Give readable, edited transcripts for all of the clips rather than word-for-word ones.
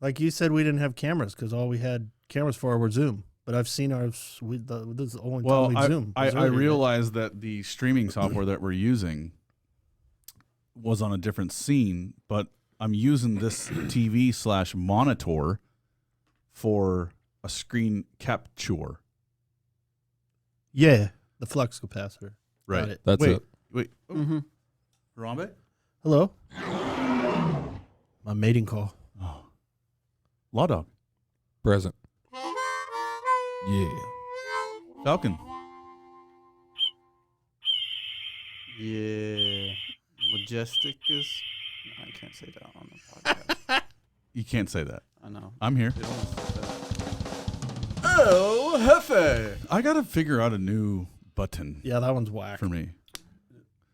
Like you said, we didn't have cameras because all we had cameras for were Zoom. But I've seen ours. This is the only time we Zoom. I realized that the streaming software that we're using was on a different scene, but I'm using this TV/monitor for a screen capture. Yeah, the flux capacitor. Right. Got it. That's it. Wait. Mm-hmm. Harambe? Hello. My mating call. Oh. Law Dog. Present. Yeah. Falcon. Yeah. Majestic is... I can't say that on the podcast. You can't say that. I know. I'm here. They almost said that. Oh, Jefe! I got to figure out a new button Yeah, that one's whack. for me.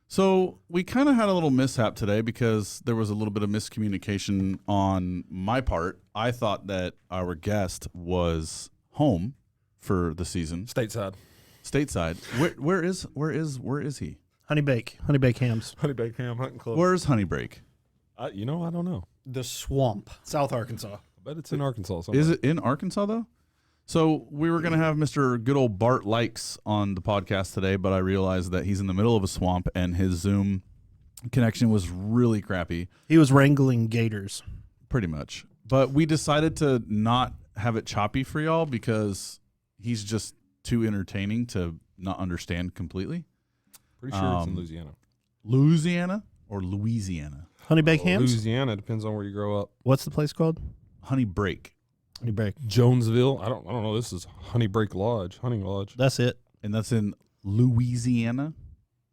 So we kind of had a little mishap today because there was a little bit of miscommunication on my part. I thought that our guest was home for the season, Stateside. stateside. Where is he? Honey bake hams. Honey Baked Ham Hunting Club. Where's Honey Break? I don't know. The swamp. South Arkansas. I bet it's in Arkansas somewhere. Is it in Arkansas though? So we were gonna have Mr. Good Old Bart Likes on the podcast today, but I realized that he's in the middle of a swamp and his Zoom connection was really crappy. He was wrangling gators. Pretty much. But we decided to not have it choppy for y'all because he's just too entertaining to not understand completely. Pretty sure it's in Louisiana. Louisiana or Louisiana? Honey bake hams. Louisiana depends on where you grow up. What's the place called? Honey Break. Honey Break. Jonesville. I don't know. This is Honey Break Lodge, Hunting Lodge. That's it. And that's in Louisiana.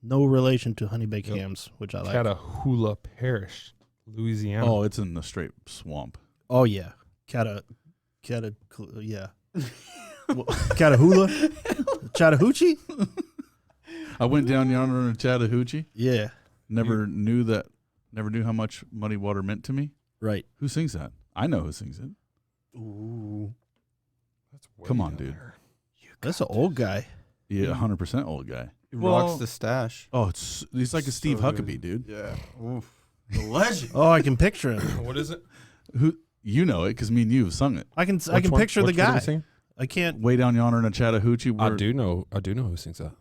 No relation to honey bake Yep. hams, which I like. Catahoula Parish, Louisiana. Oh, it's in the straight swamp. Oh yeah, yeah. Catahoula, Chattahoochee. I went down yonder in Chattahoochee. Yeah, Never knew how much Muddy Water meant to me. right. Who sings that? I know who sings it. Ooh, That's way Come on, down dude. there. that's an old guy. Yeah, 100% old guy. He Well- rocks the stash. Oh, he's like a Steve So Huckabee, dude. Yeah. Oof. The legend. Oh, I can picture him. What is it? Who you know it because me and you have sung it. I can Which one? picture the Which one did he guy. sing? I can't. Way down yonder in a Chattahoochee. I do know who sings that.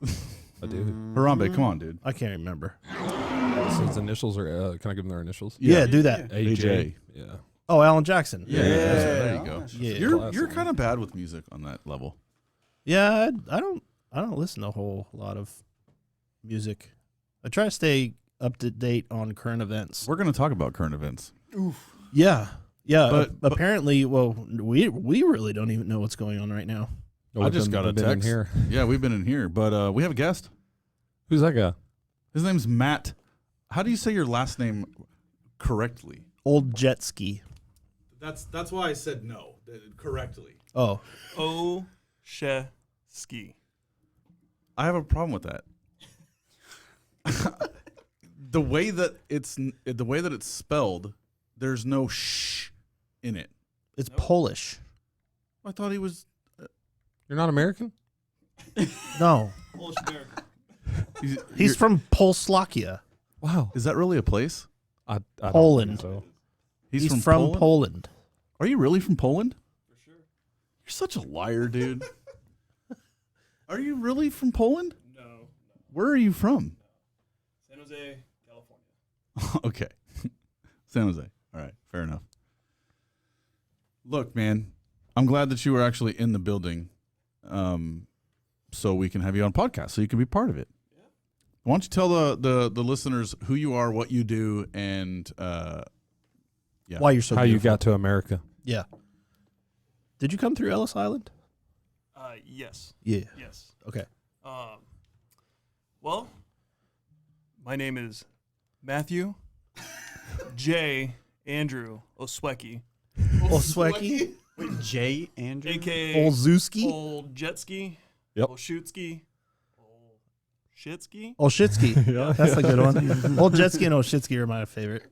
I do. Harambe, come on, dude. I can't remember. So his initials are. Can I give them their initials? Yeah, do that. AJ. Yeah. Oh, Alan Jackson. Yeah, there you go. Yeah. You're Classic. kind of bad with music on that level. Yeah, I don't listen to a whole lot of music. I try to stay up to date on current events. We're going to talk about current events. Yeah. But- Apparently, well, we really don't even know what's going on right now. I just got a We've been in text. here. Yeah, we've been in here, but we have a guest. Who's that guy? His name's Matt. How do you say your last name correctly? Old jet ski. That's why I said no correctly. Oh, Ski. I have a problem with that. the way that it's spelled, there's no sh in it. it's Polish. I thought he was. You're not American? No, Polish American. he's from Polslovakia. Wow. Is that really a place? I don't Poland. think so. He's from Poland. Are you really from Poland? For sure. You're such a liar, dude. Are you really from Poland? No. Where are you from? San Jose, California. Okay. San Jose. All right. Fair enough. Look, man, I'm glad that you were actually in the building so we can have you on podcast, so you can be part of it. Yeah. Why don't you tell the listeners who you are, what you do, and yeah. Why you're so How you beautiful. got to America? Yeah. Did you come through Ellis Island? Yes. Yeah. Yes. Okay. Well, my name is Matthew J. Andrew Oswecki, Olswecki? Wait, Jay Andrew? a.k.a. Olzewski? Old Jetski. Yep. Old Shootski. Old Shitski. Olshitsky. That's a good one. Old jet ski and Olshitsky are my favorite.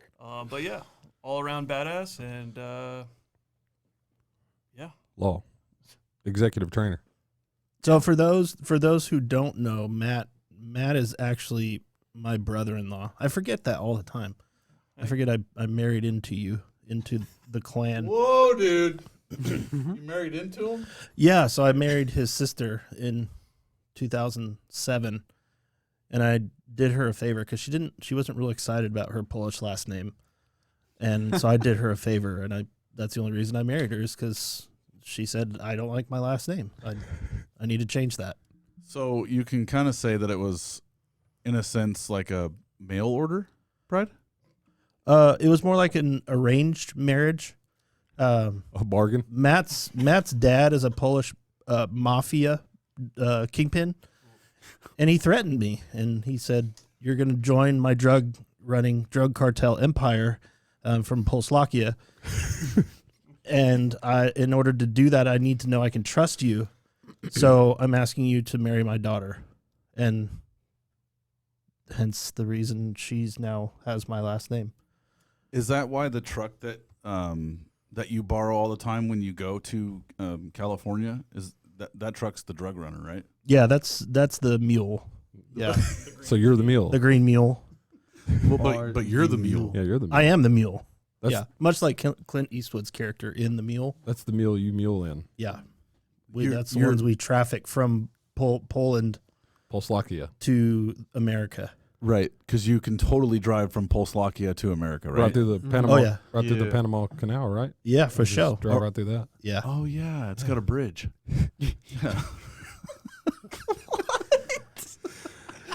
But yeah, all around badass and yeah. Law. Executive trainer. So for those who don't know, Matt is actually my brother-in-law. I forget that all the time. I forget I married into you into the clan. Whoa, dude! You married into him? Yeah, so I married his sister in 2007, and I did her a favor because she wasn't real excited about her Polish last name, and so I did her a favor, and that's the only reason I married her is because she said I don't like my last name. I need to change that. So you can kind of say that it was, in a sense, like a mail order, Brad? It was more like an arranged marriage. A bargain. Matt's dad is a Polish mafia kingpin, and he threatened me, and he said, "You're going to join my drug cartel empire from Czechoslovakia." And in order to do that, I need to know I can trust you. So I'm asking you to marry my daughter, and hence the reason she's now has my last name. Is that why the truck that you borrow all the time when you go to California is that truck's the drug runner, right? Yeah, that's the mule. Yeah, So you're the mule. the green mule. Well, but you're the mule. Yeah, you're the mule. I am the mule. That's, Yeah, much like Clint Eastwood's character in The Mule. That's the mule you mule in. Yeah, You're- that's the you're- ones we traffic from Poland Czechoslovakia. to America. Right, because you can totally drive from Czechoslovakia to America, Right right? through the Panama. Oh, yeah. Right through the Yeah. Panama Canal, right? Yeah, for Just sure. Drive right through that. Yeah. Oh yeah, it's got a bridge. Yeah.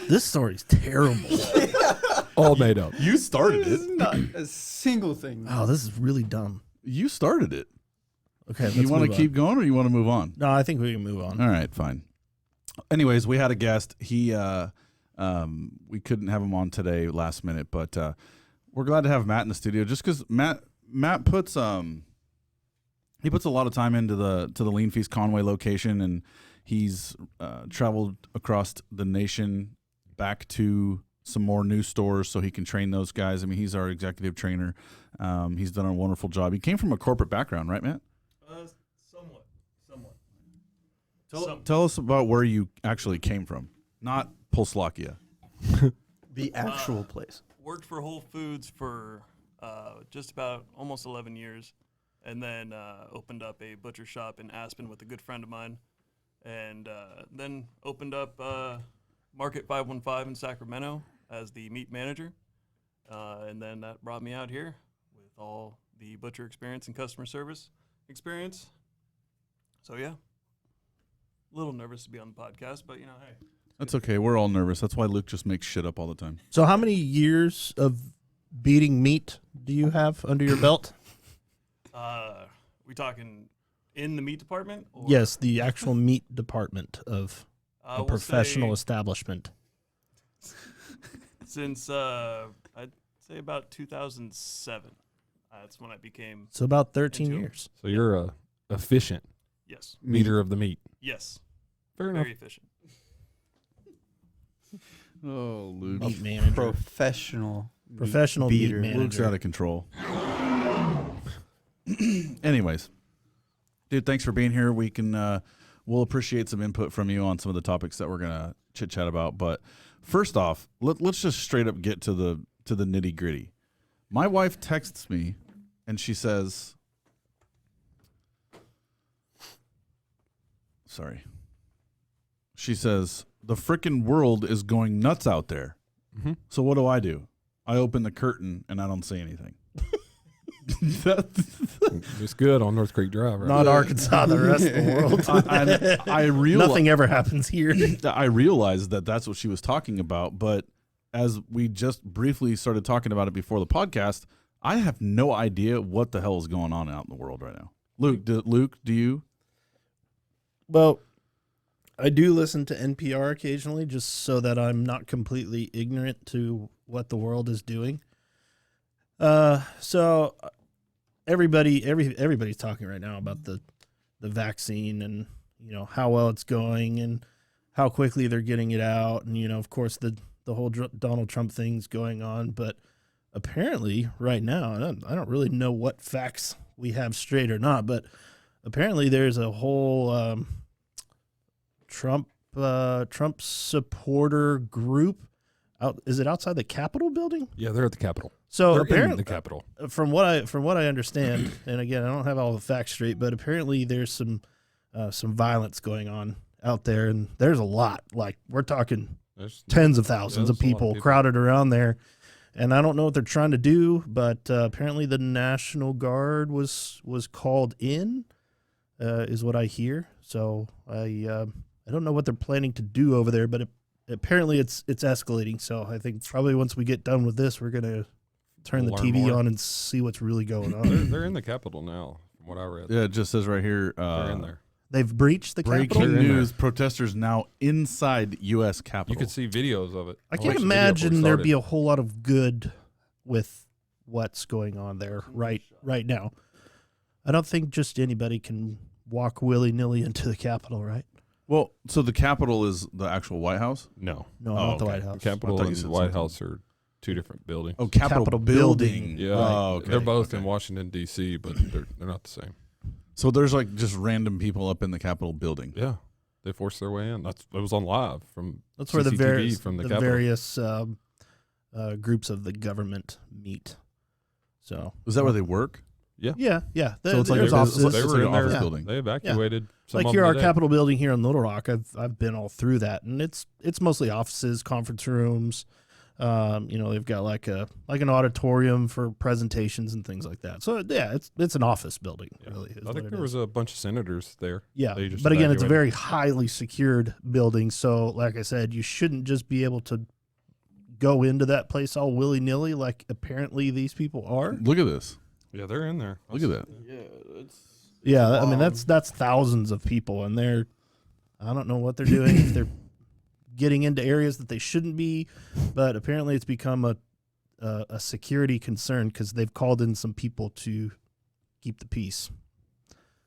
This story's terrible. All made up. You started This is it. not a single thing. Oh, this is really dumb. You started it. Okay, let's You want to move keep going, or you want to move on? on. No, I think we can move on. All right, fine. Anyways, we had a guest. He we couldn't have him on today last minute, but we're glad to have Matt in the studio just because Matt puts he puts a lot of time into the Lean Feast Conway location, and he's traveled across the nation back to some more new stores so he can train those guys. I mean, he's our executive trainer. He's done a wonderful job. He came from a corporate background, right, Matt? Somewhat. Tell us about where you actually came from, not Czechoslovakia. The actual place. Worked for Whole Foods for just about almost 11 years, and then opened up a butcher shop in Aspen with a good friend of mine, and then opened up Market 515 in Sacramento as the meat manager, and then that brought me out here with all the butcher experience and customer service experience. So yeah, a little nervous to be on the podcast, but you know, hey. That's okay. We're all nervous. That's why Luke just makes shit up all the time. So how many years of beating meat do you have under your belt? We talking in the meat department? Or, Yes, the actual meat department of a we'll professional say establishment. since I'd say about 2007. That's when I became So about 13 Into it. years. So you're a efficient yes, meter of the meat. yes, Fair enough. very efficient. Oh, Luke. Meat manager. Professional. Professional meat beater. manager. Luke's out of control. Anyways, dude, thanks for being here. We can we'll appreciate some input from you on some of the topics that we're gonna chit chat about. But first off, let's just straight up get to the nitty gritty. My wife texts me, and she says, "Sorry." She says, "The frickin' world is going nuts out there." Mm-hmm. So what do? I open the curtain and I don't say anything. It's good on North Creek Drive, right? Not Arkansas, the rest of the world. I realize Nothing ever happens here. I realized that that's what she was talking about, but as we just briefly started talking about it before the podcast, I have no idea what the hell is going on out in the world right now. Luke, do you? Well, I do listen to NPR occasionally just so that I'm not completely ignorant to what the world is doing. So everybody's talking right now about the vaccine and, you know, how well it's going and how quickly they're getting it out. And, you know, of course, the whole Donald Trump thing's going on. But apparently right now, I don't really know what facts we have straight or not, but apparently there's a whole Trump supporter group Is it outside the Capitol building? Yeah, they're at the Capitol. So They're apparently, in the Capitol. from what I understand, and again, I don't have all the facts straight, but apparently there's some violence going on out there, and there's a lot. Like we're talking There's tens of thousands of there's a lot of people people. crowded around there, and I don't know what they're trying to do, but apparently the National Guard was called in, is what I hear. So I don't know what they're planning to do over there, but apparently it's escalating. So I think probably once we get done with this, we're gonna turn the Learn TV more. on and see what's really going on. They're in the Capitol now, from what I read. Yeah, it just says right here. They're in there. They've breached the Breaking Capitol. They're in news: protesters now inside U.S. Capitol. You could see videos of it. I watched can't the video before imagine it there'd be started. a whole lot of good with what's going on there right now. I don't think just anybody can walk willy-nilly into the Capitol, right? Well, so the Capitol is the actual White House. No. No, Oh, not the okay. White The House. Capitol I thought you and said the White something. House are two different buildings. Oh, Capitol, Capitol building. building. Yeah. Oh, okay. They're both Okay. in Washington, D.C., but they're not the same. So there's like just random people up in the Capitol building. Yeah. They forced their way in. It was on live from That's where the CCTV various from the the Capitol. various groups of the government meet. So Is that where they work? yeah. So it's like There's a offices. business- They it's were like in an office there. building. They evacuated some Like of here, them our today. Capitol building here in Little Rock. I've been all through that, and it's mostly offices, conference rooms. They've got like an auditorium for presentations and things like that. So yeah, it's an office building, Yeah. really. Is I what think it there is. was a bunch of senators there. Yeah, They just but again, it's a evacuated. very highly secured building. So, like I said, you shouldn't just be able to go into that place all willy nilly, like apparently these people are. Look at this. Yeah, they're in there. Look at that. Yeah, it's Yeah, I mean long. that's thousands of people, and I don't know what they're doing if they're getting into areas that they shouldn't be, but apparently it's become a security concern because they've called in some people to keep the peace.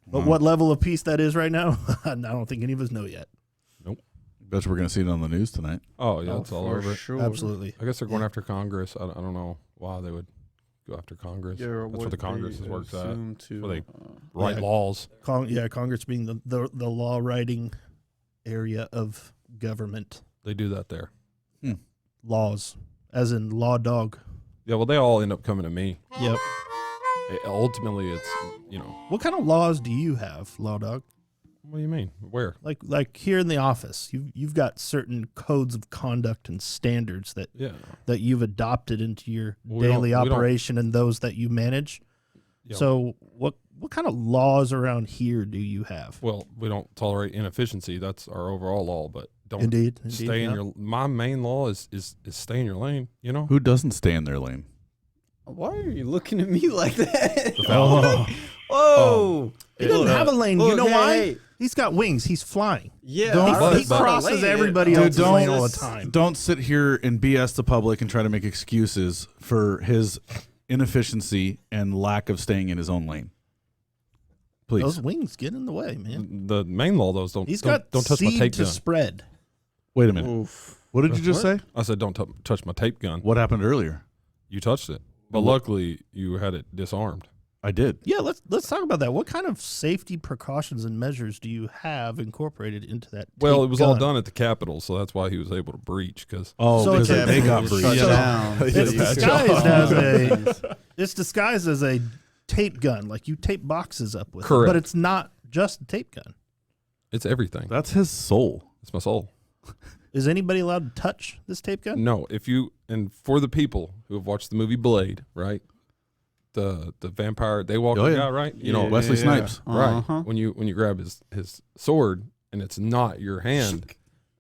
But Wow. what level of peace that is right now, I don't think any of us know yet. Bet you we're gonna see it on the news tonight. Oh, yeah, Oh, it's all for over. it. sure. Absolutely. I guess they're going after Congress. I don't know why they would go after Congress. Yeah, That's what the Congress has worked at. to where they- Write Yeah. laws. Congress being the law writing area of government. They do that there. Laws, as in law dog. Yeah, well, they all end up coming to me. Yep. Ultimately, it's, What kind of laws do you have, law dog? what do you mean? Where? Like here in the office, you've got certain codes of conduct and standards that Yeah. you've adopted into your We don't- daily we don't- operation and those that you manage. Yeah. So what kind of laws around here do you have? Well, we don't tolerate inefficiency. That's our overall law, but don't Indeed. stay in yeah. your. My main law is stay in your lane. You know. Who doesn't stay in their lane? Why are you looking at me like that? Oh. Whoa! He doesn't have a lane. You Look, know why? hey. He's got wings. He's flying. Yeah, Don't- I He was about to crosses lane it. everybody Dude, else's lane all the time. Don't sit here and BS the public and try to make excuses for his inefficiency and lack of staying in his own lane. Please. Those wings get in the way, man. The main law, those He's don't got touch my seed tape to gun. spread. Wait a minute. Oof. What did you just say? I said don't touch my tape gun. What happened earlier? You touched it, but What? luckily you had it disarmed. I did. Yeah, let's talk about that. What kind of safety precautions and measures do you have incorporated into that? Well, tape it was all gun? done at the Capitol, so that's why he was able to breach. Because Oh, So because it's a- they got Just breached. shut So- down. It's So you bad disguised job. it's disguised as a tape gun, like you tape boxes up with. Correct. But it's not just a tape gun. it's everything. That's his soul. It's my soul. Is anybody allowed to touch this tape gun? No, and for the people who have watched the movie Blade, right? The vampire daywalker Oh, yeah. guy, right? You know, Yeah. Wesley Snipes. right? Uh-huh. When you grab his sword and it's not your hand,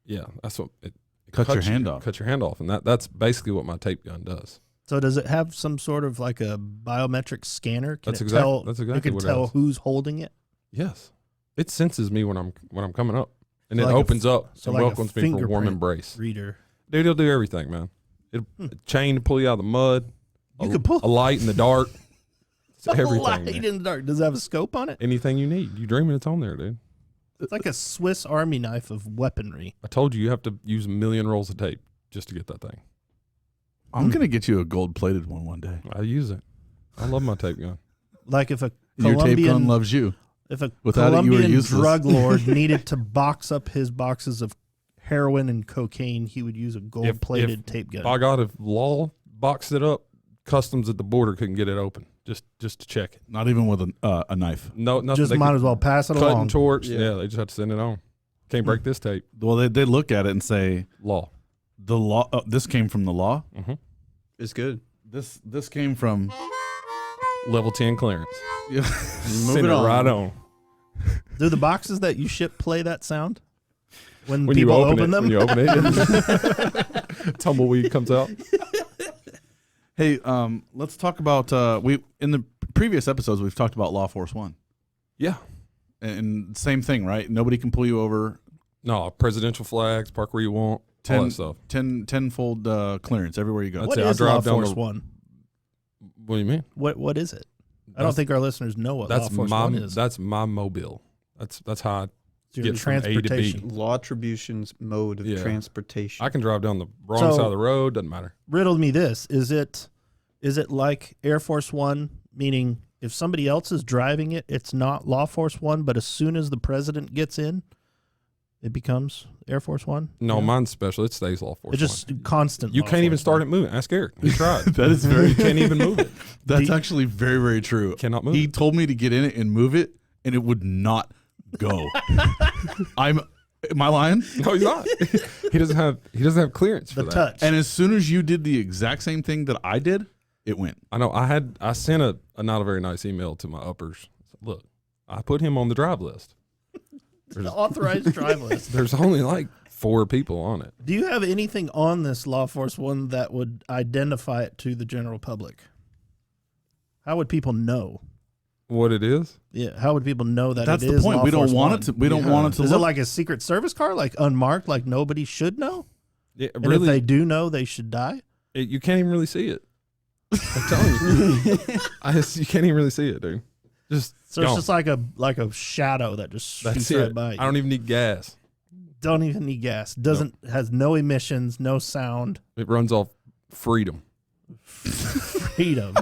yeah, that's what it Cut your cuts hand off. Cut your hand off, and that's basically what my tape gun does. So does it have some sort of like a biometric scanner? Can That's it exact- tell, that's it exactly can what it tell has. who's holding it. Yes, it senses me when I'm coming up, and So it like a opens up so and like a welcomes me for a warm fingerprint embrace. reader. Dude, it'll do everything, man. It chain to pull you out of the mud. You could pull a light in the dark. It's a everything. light man. in the dark. Does it have a scope on it? Anything you need. You dreaming it's on there, dude. It's like a Swiss Army knife of weaponry. I told you have to use 1 million rolls of tape just to get that thing. I'm gonna get you a gold-plated one day. I use it. I love my tape gun. Like if a Your tape gun Colombian loves you. if a Without it, you were Colombian useless. drug lord needed to box up his boxes of heroin and cocaine, he would use a gold-plated tape gun. By God, if law boxed it up, customs at the border couldn't get it open just to check it. Not even with a knife. No, nothing. Just might as well pass it cut along. and torch. Yeah, they just had to send it on. Can't break this tape. Well, they look at it and say Law. the law. This came from the law. Mm-hmm. It's good. This came from Level 10 clearance. it Send it on. right on. Do the boxes that you ship play that sound when When people you open, them? When you open it, tumbleweed comes out. Hey, let's talk about we in the previous episodes we've talked about Law Force One, Yeah. and same thing, right? Nobody can pull you over. No, presidential flags, park where you want, all that stuff. Tenfold clearance everywhere you go. What That's it. I is Law drive down Force the- One? What do you mean? What is it? I don't think our listeners know what Law That's Force One is. that's my mobile. That's how Your get from A to B. transportation. Law attribution's mode of Yeah. transportation. I can drive down the wrong So- side of the road. Doesn't matter. Riddle me this: is it like Air Force One, meaning if somebody else is driving it, it's not Law Force One, but as soon as the president gets in, it becomes Air Force One? No, Yeah. mine's special. It stays Law Force. It's just One. constant. You Law can't even Force start One. it moving. Ask Eric. He tried. That is very. You can't even move it. That's actually very, very true. Cannot move He it. told me to get in it and move it, and it would not go. Am I lying? No, he's not. he doesn't have clearance for The that. touch. And as soon as you did the exact same thing that I did, it went. I know. I sent a not a very nice email to my uppers. Look, I put him on the drive list. The authorized drive list. There's only like 4 people on it. Do you have anything on this Law Force One that would identify it to the general public? How would people know? What it is? Yeah, how would people know that That's it the is point. Law We don't Force want One? it to. We don't want it to Is it look like a Secret Service car, like unmarked, like nobody should know? Yeah, And if really, they do know, they should die? you can't even really see it. I'm telling you, you can't even really see it, dude. Just So it's gone. just like a shadow that just That's shoots it. right by you. I don't even need gas. Don't even need gas. Has no emissions, no sound. It runs off freedom. Freedom.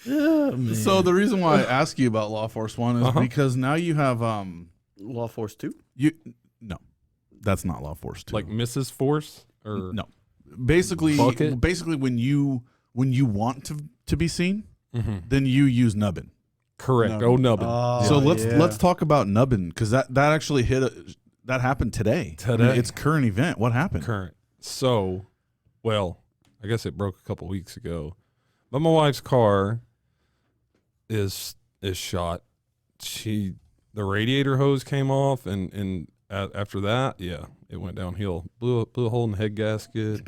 Oh, man. So the reason why I ask you about Law Force One is Uh-huh. because now you have Law Force 2? no, that's not Law Force 2. Like Mrs. Force or no, basically Bucket? when you want to be seen, Mhm. then you use nubbin. Correct. Nubbin. Oh, nubbin. So let's talk about nubbin because that actually that happened today. I mean, Today. it's current event. What happened? Current. So, well, I guess it broke a couple weeks ago, but my wife's car is shot. The radiator hose came off, and after that, yeah, it went downhill. Blew a hole in the head gasket.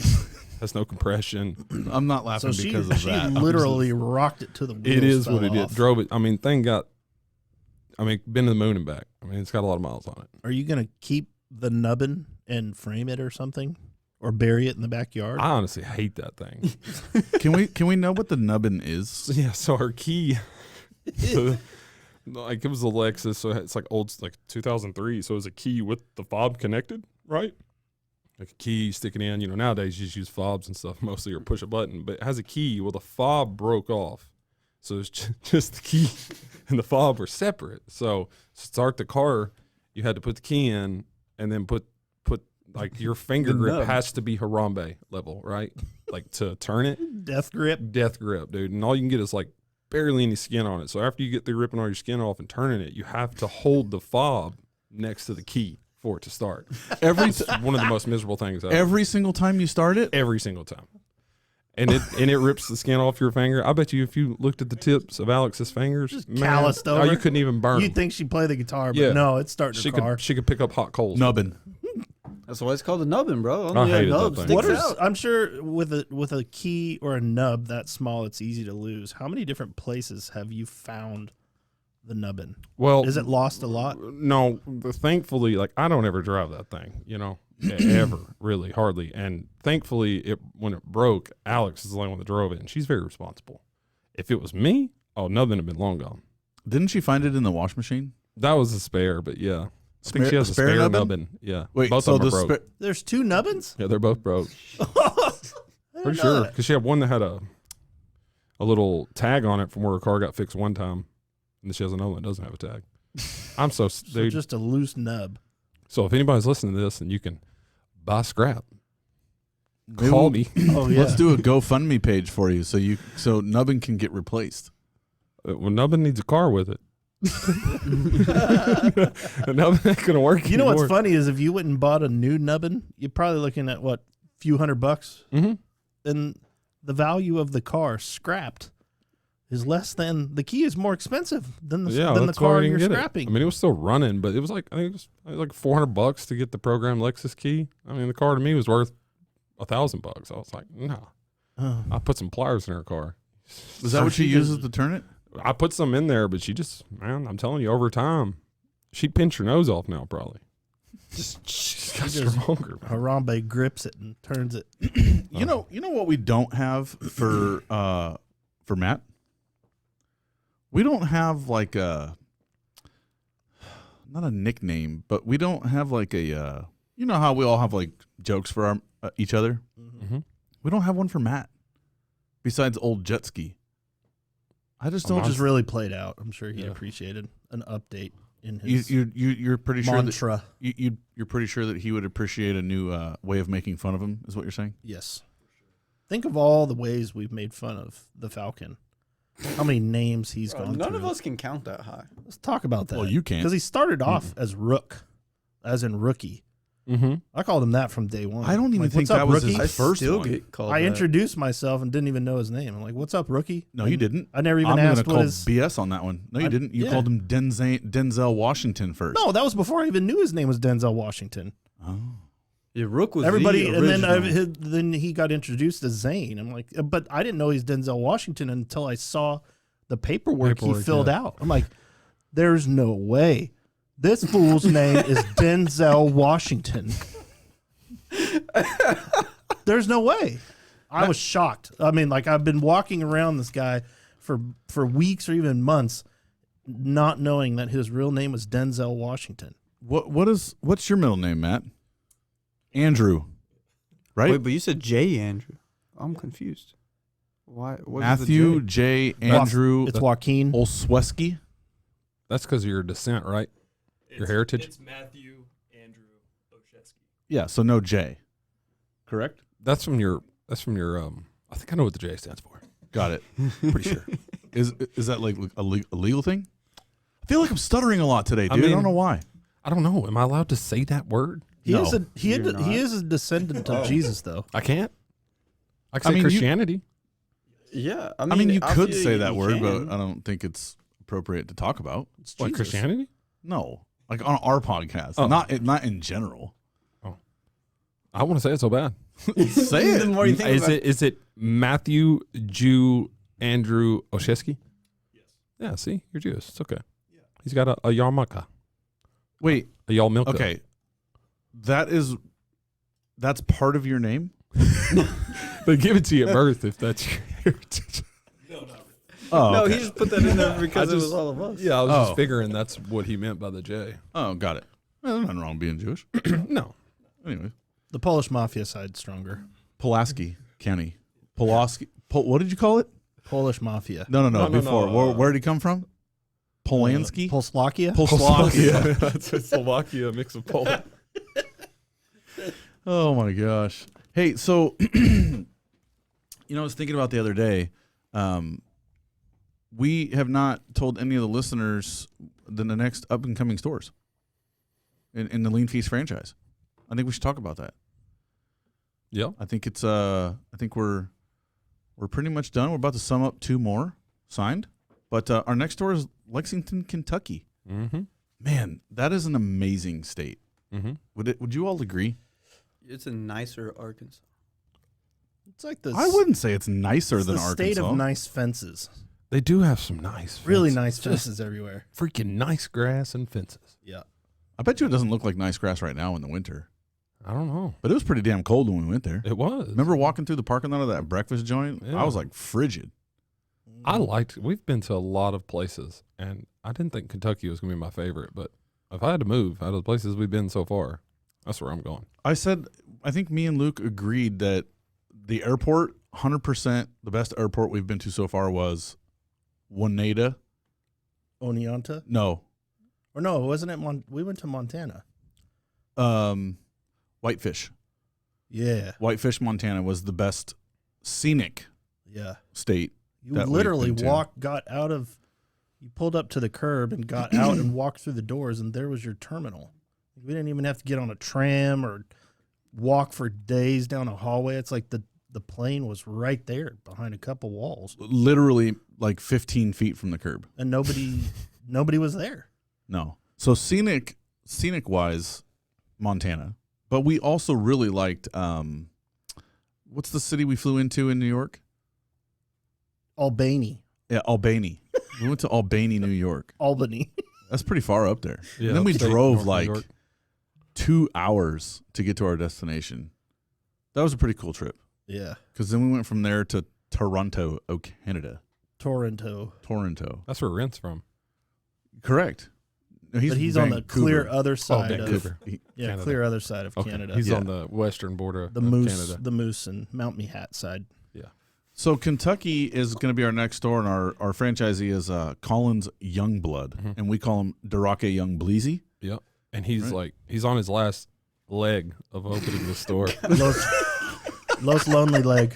Has no compression. I'm not So laughing she because of that. literally rocked it to the wheels. It is what fell it did. off. Drove it. I mean, been to the moon and back. I mean, it's got a lot of miles on it. Are you going to keep the nubbin and frame it or something? Or bury it in the backyard? I honestly hate that thing. Can we know what the nubbin is? Yeah, so our key, like it was a Lexus, so it's like old, like 2003. So it was a key with the fob connected, right? Like a key sticking in. You know, nowadays you just use fobs and stuff mostly, or push a button. But it has a key. Well, the fob broke off, so it's just the key and the fob were separate. So to start the car, you had to put the key in and then put like your finger The grip nub. has to be Harambe level, right? Like to turn it. Death grip? Death grip, dude. And all you can get is like barely any skin on it. So after you get through ripping all your skin off and turning it, you have to hold the fob next to the key for it to start. It's one of the most miserable things ever. Every single time you start it? Every single time. And it rips the skin off your finger. I bet you if you looked at the tips of Alex's fingers, man, calloused oh, over. you couldn't even burn You'd them. think she'd play the guitar, but Yeah. no, it's starting She her car. could pick up hot coals. Nubbin. That's why it's called a nubbin, bro. I Only a hated that nub thing. sticks What is? out. I'm sure with a key or a nub that small, it's easy to lose. How many different places have you found the nubbin? Well, Is it lost a lot? No, thankfully, like I don't ever drive that thing, you know, ever, really, hardly. And thankfully, when it broke, Alex is the only one that drove it, and she's very responsible. If it was me, nothing had been long gone. Didn't she find it in the wash machine? That was a spare, but yeah, I think she has a spare spare nubbin? nubbin. Yeah, Wait, both so of them the are broke. There's two nubbins? Yeah, they're both broke. I didn't Pretty know sure, that. because she had one that had a little tag on it from where her car got fixed one time, and then she has another one that doesn't have a tag. I'm so So dude. just a loose nub. So if anybody's listening to this and you can buy scrap, Maybe call we'll- me. Oh yeah. Let's do a GoFundMe page for you so Nubbin can get replaced. Well, Nubbin needs a car with it. Nubbin ain't gonna work. You know what's anymore. funny is if you went and bought a new nubbin, you're probably looking at what, few $100, Mm-hmm. and the value of the car scrapped is less than the key is more expensive than the That's why car we didn't you're get scrapping. it. I mean, it was still running, but it was like I think it was like $400 to get the program Lexus key. I mean, the car to me was worth $1,000. I was like, no. Oh. I put some pliers in her car. Is that what she uses to turn it? I put some in there, but she just, man, I'm telling you, over time, she'd pinch her nose off now, probably. She's got stronger. Man. Harambe grips it and turns it. You know what we don't have for Matt? We don't have like a not a nickname, but we don't have like a you know how we all have like jokes for our each other? Mm-hmm. We don't have one for Matt. Besides old jet ski. I just don't Just really played out. I'm sure he Yeah. appreciated an update in his you're pretty sure mantra. that you're pretty sure that he would appreciate a new way of making fun of him, is what you're saying? Yes. Think of all the ways we've made fun of the Falcon. How many names he's gone None through. of us can count that high. Let's talk about that. Well, you can't. Because he started off as Rook, as in rookie. Mm-hmm. I called him that from day one. I don't even Like, think "What's up, that was rookie?" his first still one. get called I that. introduced myself and didn't even know his name. I'm like, "What's up, rookie?" No, you And didn't. I never even I'm going to asked call what his. BS on that one. No, you I- didn't. You yeah. called him Denzel Washington first. No, that was before I even knew his name was Denzel Washington. Oh. Yeah, Rook was Everybody, the and then original. then he got introduced as Zane. I'm like, but I didn't know he's Denzel Washington until I saw the paperwork he filled out. I'm like, there's no way this fool's name is Denzel Washington. There's no way. I was shocked. I mean, like I've been walking around this guy for weeks or even months, not knowing that his real name was Denzel Washington. What's your middle name, Matt? Andrew, right? Wait, but you said J. Andrew. I'm confused. Why? What is Matthew the J? J. Andrew It's Joaquin. Olszewski. That's because of your descent, right? Your heritage? It's Matthew Andrew Oshetsky. Yeah, so no J. Correct? That's from your. I think I know what the J stands for. Got it. Pretty sure. Is that like a legal thing? I feel like I'm stuttering a lot today, dude. I mean- don't know why. I don't know. Am I allowed to say that word? He No, is a you're not. he is a descendant of Jesus, though. I can't. I can say mean, Christianity. Yeah, I mean, you I could feel say you that word, can. but I don't think it's appropriate to talk about. It's What, Jesus. Christianity? No, like on our podcast, Oh. not in general. I want to say it so bad. Say it. The more you think Is about it Matthew Jew Andrew Oshetsky? Yes. Yeah, see? You're Jewish. It's okay. Yeah. He's got a yarmulke. Wait. A yarmulke. Okay. That's part of your name? They give it to you at birth if that's your heritage. Oh, No, okay. he just put that in there because it was just- all of us. Yeah, I was Oh. just figuring that's what he meant by the J. Oh, got it. Well, there's nothing wrong with being Jewish. No. Anyway, The Polish mafia side's stronger. Pulaski County. Pulaski. What did you call it? Polish mafia. No. No, Before. no, Where did he come from? Polansky? Polslovakia? Polslovakia. That's a Slovakia, a mix of Poland. Oh my gosh. Hey, so I was thinking about the other day. We have not told any of the listeners the next up and coming stores in the Lean Feast franchise. I think we should talk about that. Yeah. I think it's I think we're pretty much done. We're about to sum up 2 more signed, but our next store is Lexington, Kentucky. Mm-hmm. Man, that is an amazing state. Mm-hmm. Would you all agree? It's a nicer Arkansas. It's like the I wouldn't say it's nicer it's than the Arkansas. state of nice fences. They do have some nice Really fences. nice Just fences everywhere. freaking nice grass and fences. Yeah. I bet you it doesn't look like nice grass right now in the winter. I don't know. But it was pretty damn cold when we went there. It was. Remember walking through the parking lot of that breakfast joint? Yeah. I was like frigid. We've been to a lot of places, and I didn't think Kentucky was going to be my favorite, but if I had to move out of the places we've been so far, that's where I'm going. I think me and Luke agreed that the airport, 100%, the best airport we've been to so far was Oneida. Oneonta? No. Or no, wasn't it? We went to Montana. Whitefish. Yeah. Whitefish, Montana was the best scenic state. You that literally we've been to. You pulled up to the curb and got out and walked through the doors, and there was your terminal. We didn't even have to get on a tram or walk for days down a hallway. It's like the plane was right there behind a couple walls. Literally like 15 feet from the curb. And nobody was there. No. So scenic wise, Montana. But we also really liked, what's the city we flew into in New York? Albany. Yeah, Albany. We went to Albany, New York. Albany. That's pretty far up there. Yeah, and then we upstate drove North like New York. 2 hours to get to our destination. That was a pretty cool trip. Yeah. Because then we went from there to Toronto, Canada. Toronto. That's where Rent's from. Correct. No, But he's on the clear other side of Vancouver. Canada. Clear other side of Okay. Canada. He's on the western border of Canada. The Moose and Mount Mehat side. Yeah. So Kentucky is going to be our next door, and our franchisee is Collins Youngblood, and we call him Darake Young Bleezy. Yep. And he's he's on his last leg of opening the store. Los lonely leg.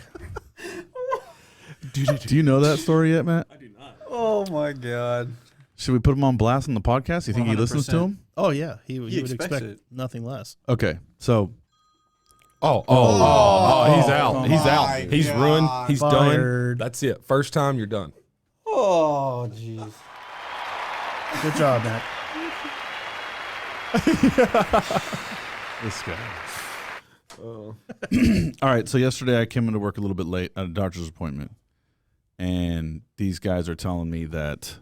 Do you know that story yet, Matt? I do not. Oh my God. Should we put him on blast on the podcast? You think he listens to 100%. him? Oh yeah, he would expects expect it. nothing less. Okay, so He's out. He's out. my He's ruined. God. He's Fired. done. That's it. First time, you're done. Oh, jeez. Good job, Matt. this guy. All right, so yesterday I came into work a little bit late at a doctor's appointment, and these guys are telling me that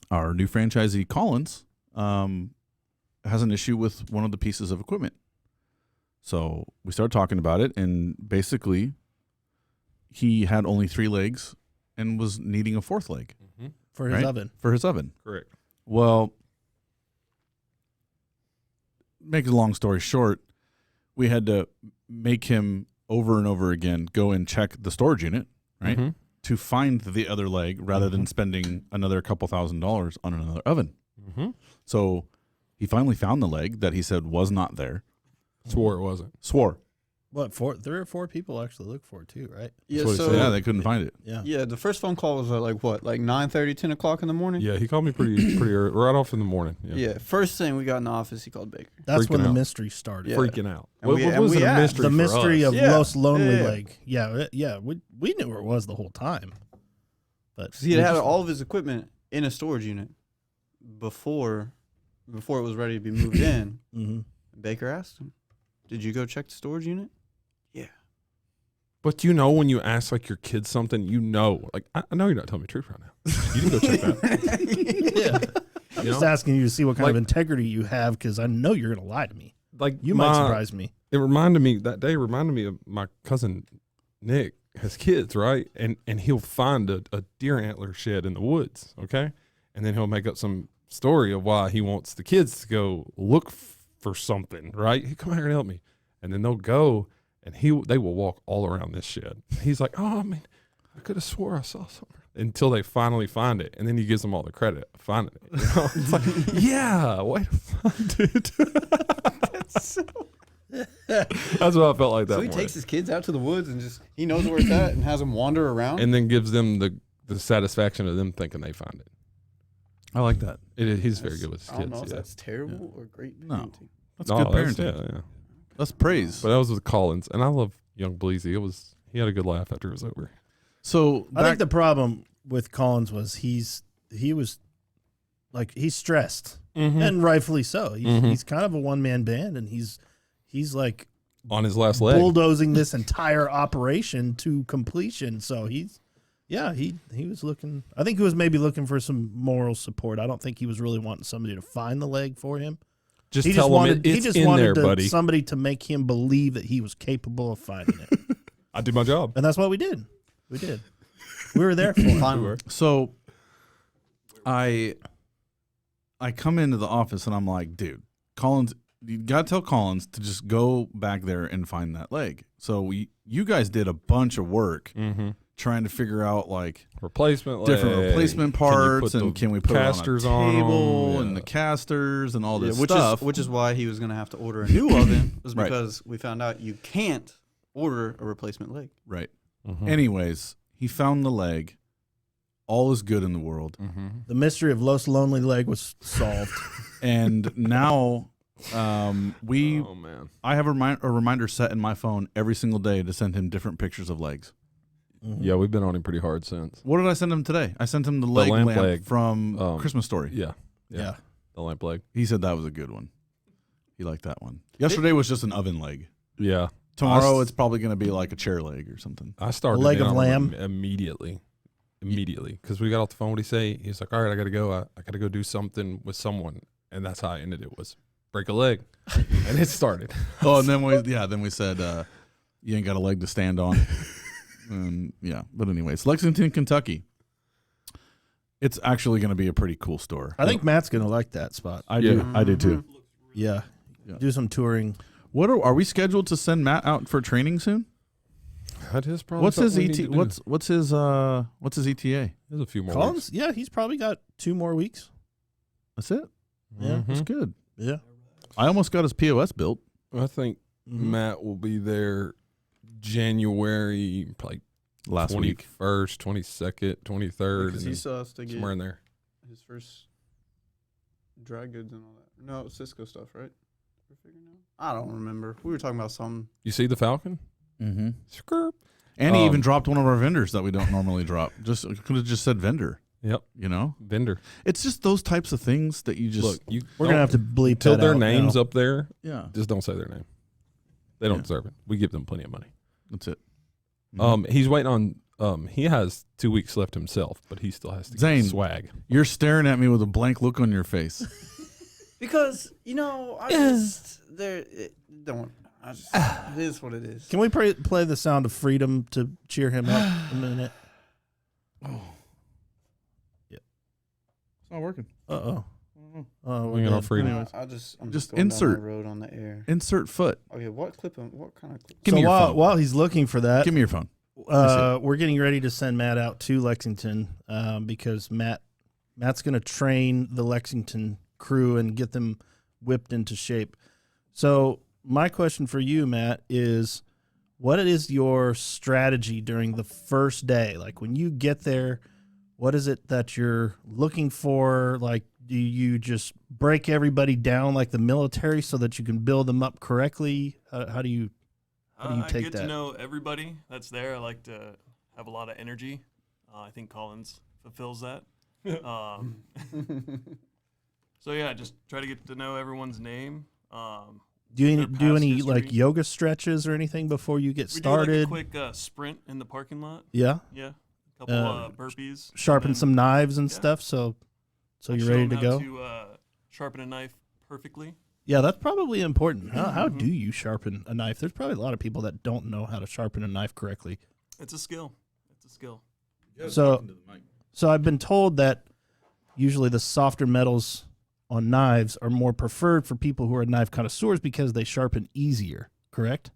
our new franchisee, Collins, has an issue with one of the pieces of equipment. So we started talking about it, and basically he had only 3 legs and was needing a 4th leg. For his oven. For his oven. Correct. Well, make a long story short, we had to make him over and over again go and check the storage unit, right, to find the other leg rather than spending another couple $1,000s on another oven. So he finally found the leg that he said was not there. Swore it wasn't. Swore. What, 3 or 4 people actually look for it too, right? Yeah, what he so said. Yeah, they couldn't find it. Yeah. the first phone call was at like 9:30, 10 o'clock in the morning? Yeah, he called me pretty early, right off in the morning. Yeah, first thing we got in the office, he called Baker. That's when Freaking the out. mystery started. Yeah. Freaking out. And What we- was and we it a asked. mystery The for mystery us? of Yeah. Los Lonely Yeah. Leg. Yeah. We knew where it was the whole time. But 'Cause he had all of his equipment in a storage unit before it was ready to be moved in. Baker asked him, "Did you go check the storage unit?" Yeah. But when you ask like your kid something, like I know you're not telling me the truth right now. You didn't go check that. yeah. I'm just asking you to see what kind of integrity you have because I know you're going to lie to me. Like You might surprise me. It reminded me of my cousin Nick has kids, right? And he'll find a deer antler shed in the woods, okay? And then he'll make up some story of why he wants the kids to go look for something, right? He come out here and help me. And then they'll go and they will walk all around this shed. He's like, "Oh, I mean, I could have swore I saw something." Until they finally find it, and then he gives them all the credit of finding it. It's like, yeah, way to find it. That's what I felt like that So he morning. takes his kids out to the woods and he knows where it's at and has them wander around. And then gives them the satisfaction of them thinking they find it. I like that. He's very good with his I don't kids. know if yeah. that's terrible or great No. parenting. That's No, good parenting. Yeah. That's praise. But that was with Collins, and I love Young Bleezy. He had a good laugh after it was over. So I think the problem with Collins was he's stressed and rightfully so. He's kind of a one-man band and he's like On his last leg. bulldozing this entire operation to completion. So he was looking. I think he was maybe looking for some moral support. I don't think he was really wanting somebody to find the leg for him. Just He tell just him wanted. it's He just in wanted there, buddy. somebody to make him believe that he was capable of finding it, I did my job. and that's what we did. We did. We were there for him. Finally. So I come into the office and I'm like, dude, Collins, you gotta tell Collins to just go back there and find that leg. So you guys did a bunch of work trying to figure out like replacement different leg. replacement parts, and can we put casters it on a on 'em? table Yeah. and the casters and all this which stuff. which is why he was going to have to order a new oven, was Right. because we found out you can't order a replacement leg. Right. Mhm. Anyways, he found the leg. All is good in the world. Mhm. The mystery of Los Lonely Leg was solved. And now Oh man. I have a reminder set in my phone every single day to send him different pictures of legs. Yeah, we've been on him pretty hard since. What did I send him today? I sent him the leg lamp lamp leg. from Christmas Story. Yeah. Yeah. The lamp leg. He said that was a good one. He liked that one. Yesterday was just an oven leg. Yeah. Tomorrow it's probably going to be like a chair leg or something. I started Leg in of on lamb? him immediately, because we got off the phone. What did he say? He's like, "All right, I got to go. I got to go do something with someone," and that's how I ended it. Was break a leg, and it started. Oh, and then we said you ain't got a leg to stand on. But anyways, Lexington, Kentucky. It's actually going to be a pretty cool store. I think Matt's going to like that spot. I do too. Yeah. Yeah. Do some touring. What are we scheduled to send Matt out for training soon? That is probably What's his something we need ET? to do. What's his ETA? There's a few more. Collins? Yeah, he's probably got 2 more weeks. That's it. Yeah. weeks. That's Mhm. good. Yeah. I almost got his POS built. I think Mm-hmm. Matt will be there January, like Last week. 21st, 22nd, 23rd, Because and he still has to get somewhere in there. his first dry goods and all that. No, Cisco stuff, right? We're figuring out. I don't remember. We were talking about some. You see the Falcon? Mm-hmm. Skirp. And he even dropped one of our vendors that we don't normally drop. Just could have just said vendor. Yep. You know, Vendor. it's just those types of things that you just Look, you We're going to have to bleep until that their out names now. up there. yeah. Just don't say their name. They don't Yeah. deserve it. We give them plenty of money. That's it. He's waiting on. He has 2 weeks left himself, but he still has to Zane. get swag. You're staring at me with a blank look on your face. Because, I just. Don't. It is what it is. Can we play the sound of freedom to cheer him up a minute? It's not working. Uh-oh. Oh, Bring it on freedom. Anyways. I'm Just just going insert. down the road on the air. Insert foot. Okay, what kind of clip? Give so me your while, phone. while he's looking for that, Give me your phone. we're getting ready to send Matt out to Lexington because Matt's going to train the Lexington crew and get them whipped into shape. So my question for you, Matt, is what is your strategy during the first day? Like when you get there, what is it that you're looking for? Like, do you just break everybody down like the military so that you can build them up correctly? How do you I take get that? to know everybody that's there. I like to have a lot of energy. I think Collins fulfills that. So yeah, just try to get to know everyone's name. Do you their do past any like history. yoga stretches or anything before you get We started? do like a quick sprint in the parking lot. Yeah, Yeah, a couple burpees. sharpen and then some knives and yeah. stuff. So I you're show ready 'em to how go. To sharpen a knife perfectly. Yeah, that's probably important. How do you sharpen a knife? There's probably a lot of people that don't know how to sharpen a knife correctly. It's a skill. It's a skill. So I've been told that usually the softer metals on knives are more preferred for people who are knife connoisseurs because they sharpen easier, correct?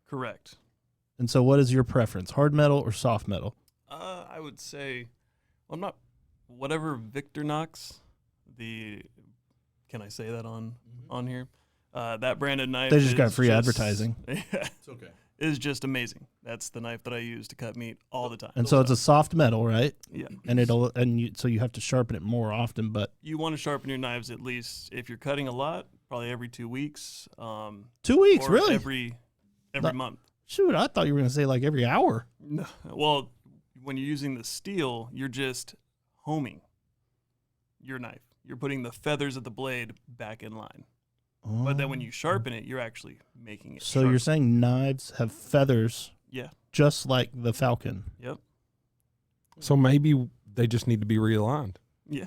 Correct. And so what is your preference, hard metal or soft metal? I would say, well, I'm not. Whatever Victorinox, can I say that on here? That brand of knife. They just got is free advertising. Yeah, It's okay. is just amazing. That's the knife that I use to cut meat all the time. And so it's a soft metal, right? Yeah. So you have to sharpen it more often, but You want to sharpen your knives at least if you're cutting a lot, probably every 2 weeks. 2 weeks, or really? Every Not- month. Shoot, I thought you were going to say like every hour. No. Well, when you're using the steel, you're just homing your knife. You're putting the feathers of the blade back in line. But then when you sharpen it, you're actually making it So sharp. you're saying knives have feathers Yeah. just like the Falcon. Yep. So maybe they just need to be realigned. Yeah.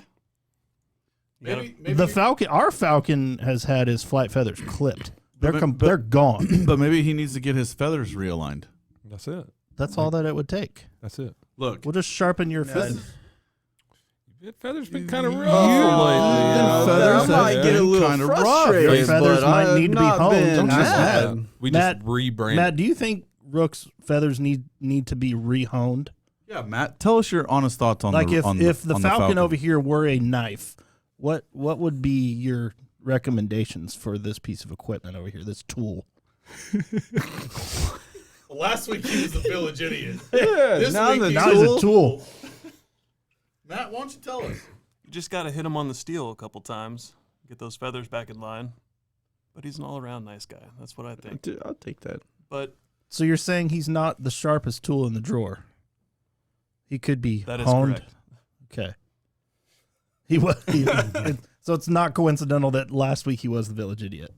You gotta- The Falcon, our Falcon has had his flight feathers clipped. They're But- they're gone. But maybe he needs to get his feathers realigned. That's it. That's all that it would take. That's it. Look, We'll just sharpen your feathers. Feathers been kind of rough feathers I might get a little kinda rough. frustrated. Your feathers but might I've need to be not honed. been Don't just mad. that. We Matt- just rebranded. Matt, do you think Rook's feathers need to be rehomed? Yeah, Matt, tell us your honest thoughts on Like the if the on Falcon over here were a knife, what would be your recommendations for this piece of equipment over here, this tool? Last week he was the village idiot. Yeah, This now week the he's Now he's a tool. Matt, why don't you tell us? You just got to hit him on the steel a couple times, get those feathers back in line. But he's an all-around nice guy. That's what I think. Dude, I'll take that. But So you're saying he's not the sharpest tool in the drawer? He could be that is honed. correct. Okay. He was. So it's not coincidental that last week he was the village idiot.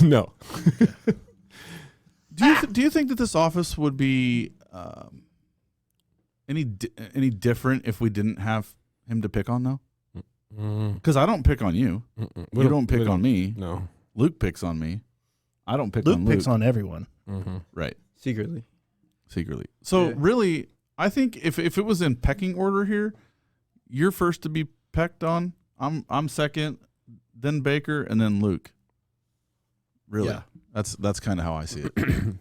No. Do you think that this office would be any different if we didn't have him to pick on though? Because I don't pick on you. You don't pick on me. No. Luke picks on me. I don't pick Luke on Luke. picks on everyone. Right. Secretly. So Yeah. really, I think if it was in pecking order here, you're first to be pecked on. I'm second, then Baker, and then Luke. Really, Yeah. that's kind of how I see it.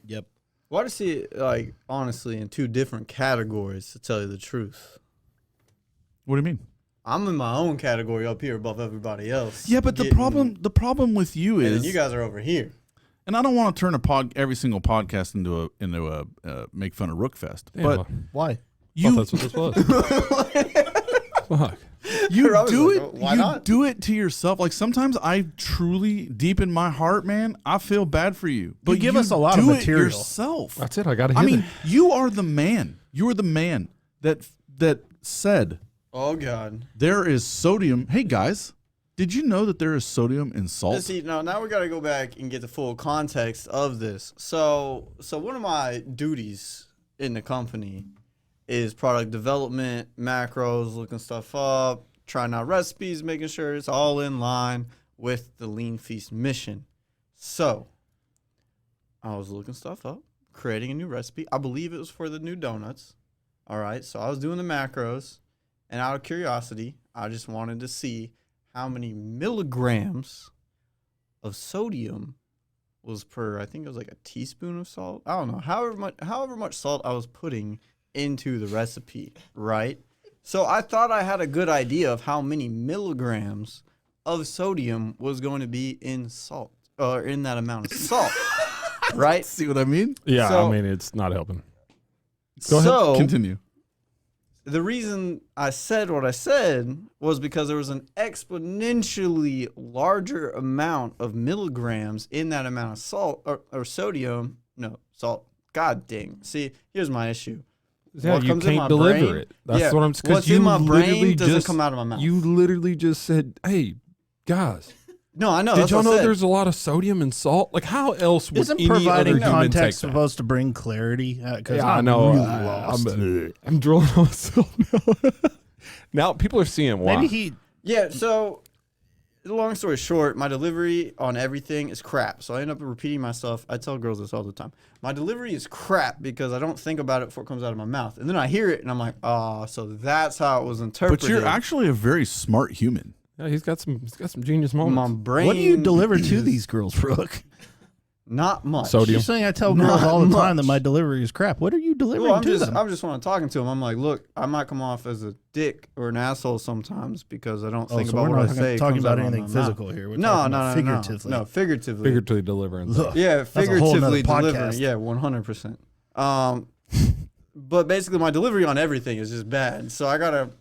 Yep. Well, I see it, like, honestly, in two different categories, to tell you the truth. What do you mean? I'm in my own category up here above everybody else. Yeah, but the problem with you And is, then you guys are over here. and I don't want to turn every single podcast into a make fun of Rookfest, Damn, but Why? you that's what this was. Fuck. you I was do like, it. why You not? do it to yourself. Like sometimes I truly, deep in my heart, man, I feel bad for you. But give us a lot of do it material. yourself. That's it. I got to hit I mean, it. you are the man. You are the man that said Oh, God. there is sodium. Hey guys, did you know that there is sodium in salt? See, now we got to go back and get the full context of this. So one of my duties in the company is product development, macros, looking stuff up, trying out recipes, making sure it's all in line with the Lean Feast mission. So I was looking stuff up, creating a new recipe. I believe it was for the new donuts. All right, so I was doing the macros, and out of curiosity, I just wanted to see how many milligrams of sodium was per, I think it was like a teaspoon of salt. I don't know, however much salt I was putting into the recipe, right? So I thought I had a good idea of how many milligrams of sodium was going to be in salt, or in that amount of salt, right? See what I mean? Yeah, So- I mean, it's not helping. Go ahead. So Continue. the reason I said what I said was because there was an exponentially larger amount of milligrams in that amount of salt or sodium. No, salt. God dang. See, here's my issue. Yeah, What you comes in can't my deliver brain- it. That's yeah, what I'm saying. what's in my brain doesn't come out of my mouth. You literally just said, "Hey, guys, No, I know. did that's y'all what I know said. there's a lot of sodium in salt? Like, how else would Isn't any other providing human context take that?" supposed to bring clarity? Yeah, I know. Really lost. I'm drilling on myself now. Now people are seeing why. Maybe he. Yeah, so long story short, my delivery on everything is crap. So I end up repeating myself. I tell girls this all the time. My delivery is crap because I don't think about it before it comes out of my mouth. And then I hear it and I'm like, oh, so that's how it was interpreted. But you're actually a very smart human. Yeah, he's got some genius moments. my brain. What do you deliver to these girls, Brooke? Not much. Sodium. You're saying I tell girls Not all the time that much. my delivery is crap. What are you delivering Well, I'm to just them? I'm just when I'm talking to them, I'm like, look, I might come off as a dick or an asshole sometimes because I don't think so about we're what I not say. talking comes about out of my anything mouth. physical here. We're No, talking no, about no, figuratively. no, figuratively. Figuratively delivering. Look. Yeah, That's a whole nother figuratively delivering. podcast. Yeah, 100%. But basically, my delivery on everything is just bad. So I gotta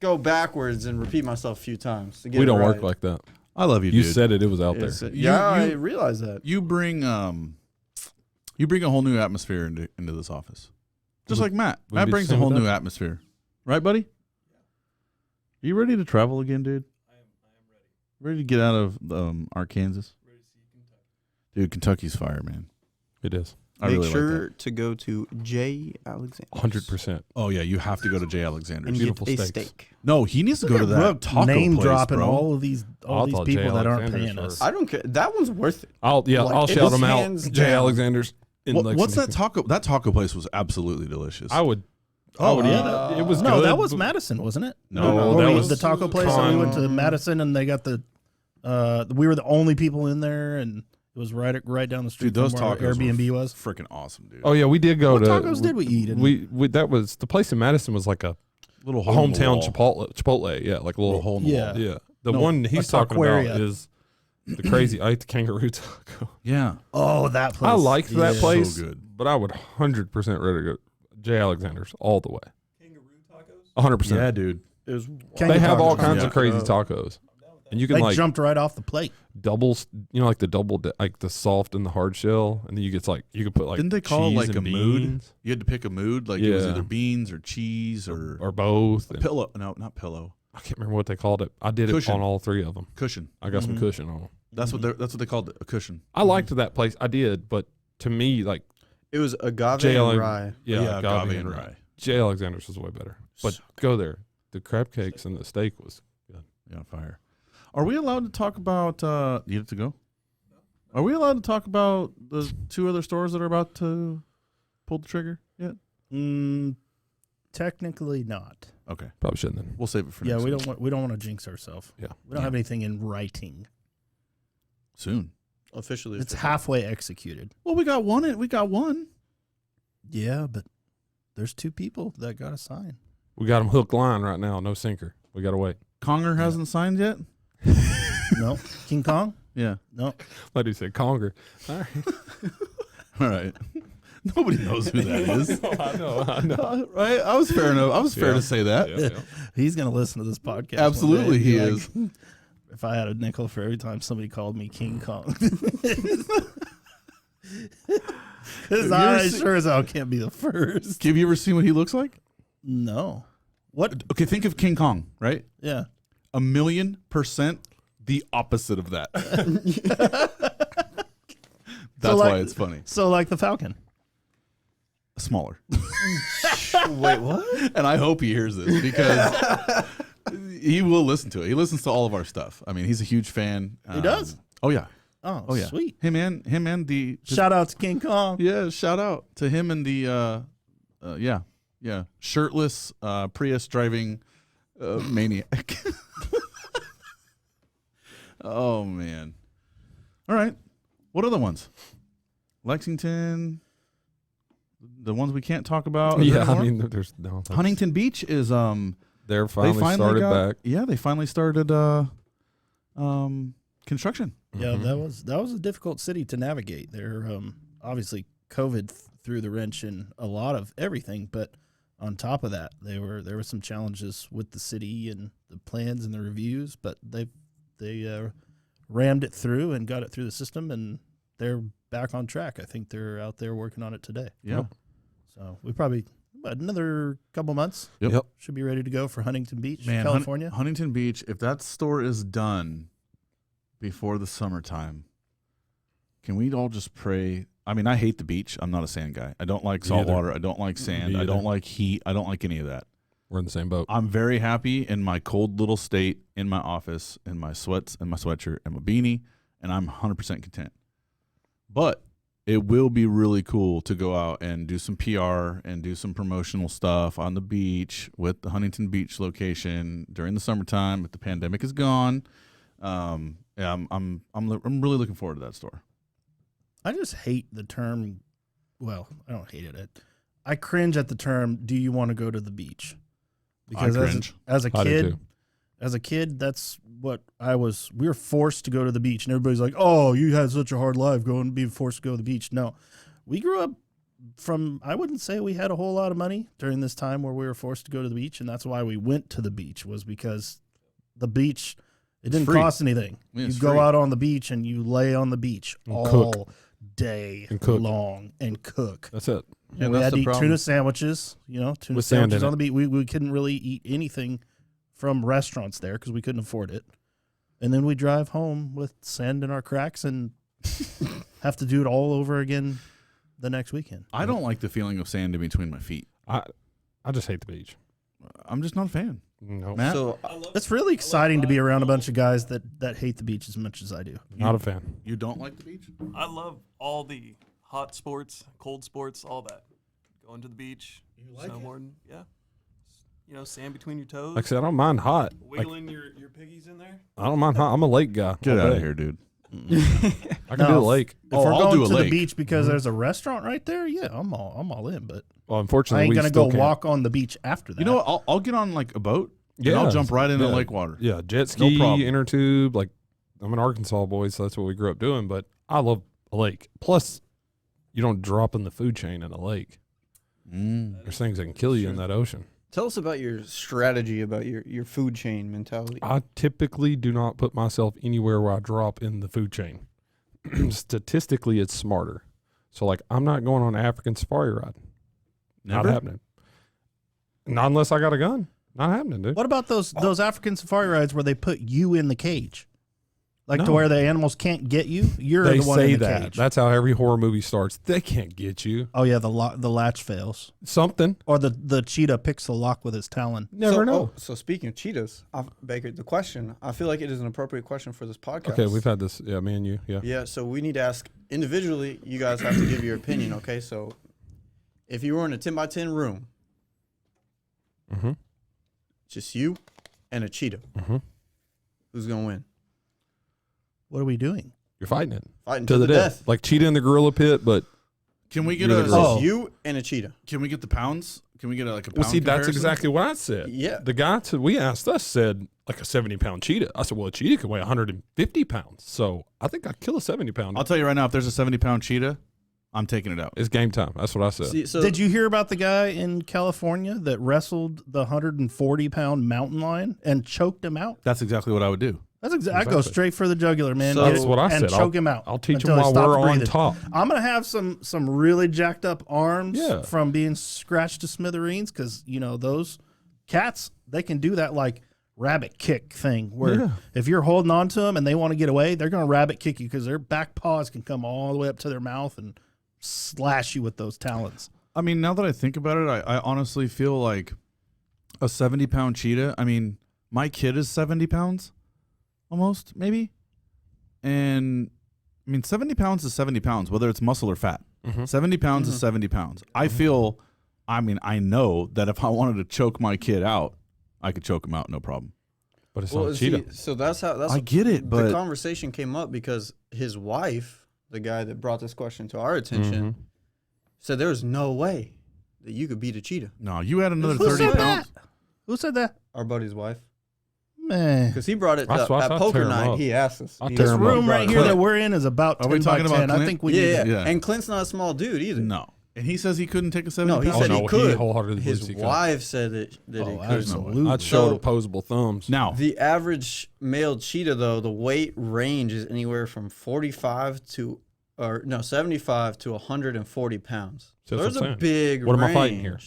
go backwards and repeat myself a few times to get We it don't right. work like that. I love you, You dude. said it. It was out there. It's- yeah, You- I realize that. You bring a whole new atmosphere into this office. Just like Matt. Would Matt be brings a same whole with new that. atmosphere. Right, buddy? Are you ready to travel again, dude? I am ready. Ready to get out of Arkansas? Ready to see Kentucky. Dude, Kentucky's fire, man. It is. I Make really sure like that. to go to J. Alexander. 100%. Oh, yeah, you have to go to J. Alexander's. And Beautiful get a steaks. steak. No, he needs to go to that Brooke taco name place, dropping bro. all these I thought people J. that aren't Alexander's paying us. were- I don't care. That one's worth it. I'll Like, shout them out. hands Jay down. Alexander's. In What's Lexington. that taco? That taco place was absolutely delicious. I would. Oh, I would yeah, eat it. It was no, good, that was but- Madison, wasn't it? No, Where that we- was the taco place. And we went to Con- Madison, and they got the. We were the only people in there, and it It was right down the street Dude, those from where tacos Airbnb were was. freaking awesome, dude. Oh yeah, we did go What to. tacos did we eat? We that was the place in Madison was like a Little hole in the hometown wall. Chipotle. Yeah, like a little Hole in the Yeah. wall. Yeah, the No, one he's a talking taqueria. about is the crazy. I ate the kangaroo taco. Yeah. Oh, that place. I liked that Yeah. place, So good. but I would 100% rather go J. Alexander's all the way. Kangaroo tacos? 100%. Yeah, dude. It was They have all tacos. kinds Yeah. of crazy tacos, and you can They like jumped right off the plate. doubles. You know, like the like the soft and the hard shell, and then you get like you could put like Didn't they call it cheese like a and mood? beans You had to pick a mood. Like it was Yeah. either beans or cheese or or both. pillow. No, not pillow. I can't remember what they called it. I did Cushion. it on all three of them. Cushion. I got some Mhm. cushion on them. That's what they called it, a cushion. I liked that place. I did, but to me, like it was agave JL and rye. yeah, agave agave and rye. J. Alexander's was way better. But So go there. The crab cakes and the steak was good. Yeah, fire. Are we allowed to talk about? You have to go. Are we allowed to talk about the 2 other stores that are about to pull the trigger yet? Technically not. Okay, Probably shouldn't then. we'll save it for Yeah, next we week. don't want to jinx ourselves. Yeah. We don't have anything in writing. Soon. Officially. It's halfway executed. Well, we got one. We got one. Yeah, but there's 2 people that got to sign. We got them hook line right now, no sinker. We got to wait. Conger hasn't signed yet. No, King Kong. Yeah. No, Like you said, Conger. All right. All right. Nobody knows who that is. I know. Right? I was fair enough. I was fair Yeah. to say that. Yeah. he's gonna listen to this podcast. one Absolutely, day he and be is. like, if I had a nickel for every time somebody called me King Kong, because I sure as hell can't be the first. Have you ever seen what he looks like? No, what? Okay, think of King Kong, right? Yeah, 1,000,000% the opposite of that. That's like- why it's funny. so like the Falcon. Smaller. Wait, what? And I hope he hears this because he will listen to it. He listens to all of our stuff. I mean, he's a huge fan. He does? Oh yeah. Oh, Oh yeah. sweet. Him and the Shout out to King Kong. yeah. Shout out to him and the shirtless Prius driving maniac. Oh man. All right. What other ones? Lexington. The ones we can't talk about. Is there Yeah, I more? mean, there's no. Huntington Beach is They're finally started back. Yeah, they finally started construction. Yeah, Mhm. that was a difficult city to navigate. There, obviously, COVID threw the wrench in a lot of everything, but on top of that, there were some challenges with the city and the plans and the reviews. But they rammed it through and got it through the system, and they're back on track. I think they're out there working on it today. Yeah. Yep. So we probably about another couple months Yep. should be ready to go for Huntington Beach, Man, California. Huntington Beach, if that store is done before the summertime, can we all just pray? I mean, I hate the beach. I'm not a sand guy. I don't like Me salt either. water. I don't like sand. Me I don't either. like heat. I don't like any of that. We're in the same boat. I'm very happy in my cold little state in my office, in my sweats and my sweatshirt and my beanie, and I'm 100% content. But it will be really cool to go out and do some PR and do some promotional stuff on the beach with the Huntington Beach location during the summertime if the pandemic is gone. Yeah, I'm really looking forward to that store. I just hate the term. Well, I don't hate it. I cringe at the term. Do you want to go to the beach? Because cringe. as a I do too. kid, that's what I was. We were forced to go to the beach, and everybody's like, "Oh, you had such a hard life going being forced to go to the beach." No, we grew up from. I wouldn't say we had a whole lot of money during this time where we were forced to go to the beach, and that's why we went to the beach. Was because the beach. It didn't free. cost anything. Yeah, You it's go free. out on the beach and you lay on the beach And all cook. day And cook. long and cook. That's it. Yeah, And we that's had the to eat problem. tuna sandwiches, tuna With sand sandwiches in on the beach. We couldn't really eat anything from restaurants there because we couldn't afford it. And then we drive home with sand in our cracks and have to do it all over again the next weekend. I don't like the feeling of sand in between my feet. I just hate the beach. I'm just not a fan. No, Matt? So It's really exciting to be around a bunch of guys that hate the beach as much as I do. not a fan. You don't like the beach? I love all the hot sports, cold sports, all that. Going to the beach, snowboarding, yeah. Sand between your toes, Like I said, I don't mind hot. Like, wiggling your piggies in there. I don't mind hot. I'm a lake guy. Get all out of day. here, dude. I can do the lake. If Oh, we're I'll going do a to the lake. beach because there's a restaurant right there, yeah, I'm all in. But Well, I unfortunately, ain't we gonna still go can't. walk on the beach after that. You know what? I'll get on like a boat. Yeah, and I'll jump right into lake water. Yeah, jet ski, problem. inner tube. Like, I'm an Arkansas boy, so that's what we grew up doing. But I love a lake. Plus, you don't drop in the food chain in a lake. There's things that can kill you in that ocean. Tell us about your strategy about your food chain mentality. I typically do not put myself anywhere where I drop in the food chain. Statistically, it's smarter. So, like, I'm not going on an African safari ride. Never? Not happening. Not unless I got a gun. Not happening, dude. What about those African safari rides where they put you in the cage, like to No. where the animals can't get you? You're They the one say in the that. cage. That's how every horror movie starts. They can't get you. Oh yeah, the latch fails, Something. or the cheetah picks the lock with his talon. Never know. So speaking of cheetahs, Baker, the question, I feel like it is an appropriate question for this podcast. Okay, we've had this. Yeah, me and you. Yeah. Yeah, so we need to ask individually. You guys have to give your opinion, okay? So if you were in a 10 by 10 room, Mm-hmm. just you and a cheetah, Mm-hmm. who's going to win? What are we doing? You're fighting it Fighting to the death. Like cheetah in the gorilla pit, but Can we get You're a? the It's girl. just you and a cheetah. Can we get the pounds? Can we get like a pound well, see, that's comparison? exactly what I said. Yeah. The guy we asked us said like a 70-pound cheetah. I said, well, a cheetah can weigh 150 pounds, so I think I'd kill a 70-pounder. I'll tell you right now, if there's a 70-pound cheetah, I'm taking it out. It's game time. That's what I said. See, so Did you hear about the guy in California that wrestled the 140-pound mountain lion and choked him out? That's exactly what I would do. That's I go Exactly. straight for the jugular, man. So- Get That's it what I and said. choke him out. I'll teach until him he while stops we're on breathing. top. I'm gonna have some really jacked up arms Yeah. from being scratched to smithereens because those cats, they can do that like rabbit kick thing where Yeah. if you're holding on to them and they want to get away, they're gonna rabbit kick you because their back paws can come all the way up to their mouth and slash you with those talons. I mean, now that I think about it, I honestly feel like a 70-pound cheetah. I mean, my kid is 70 pounds, almost, maybe. And, I mean, 70 pounds is 70 pounds, whether it's muscle or fat. 70 pounds is 70 pounds. I feel, I mean, I know that if I wanted to choke my kid out, I could choke him out, no problem. But it's well, not a see, cheetah. so that's I get it, the but conversation came up because his wife, the guy that brought this question to our attention, said there was no way that you could beat a cheetah. no, you had another Who 30 said pounds. that? Who said that? Our buddy's wife, Man, because he brought it That's up why at I'll poker tear him night. up. He asked us. I'll He tear this him brought up. room it right up. here that we're in is about Are 10 we by talking about 10. I Clint? think we Yeah, need yeah, to, Yeah. and Clint's not a small dude either. No. And he says he couldn't take a 70 No, he pound. said Oh, he no, he could. wholeheartedly believes His he could. wife said that he could. absolutely. I'd show So- opposable thumbs. Now, The average male cheetah, though, the weight range is anywhere from 75 to 140 pounds. So That's there's what I'm a saying. big What am I range. fighting here?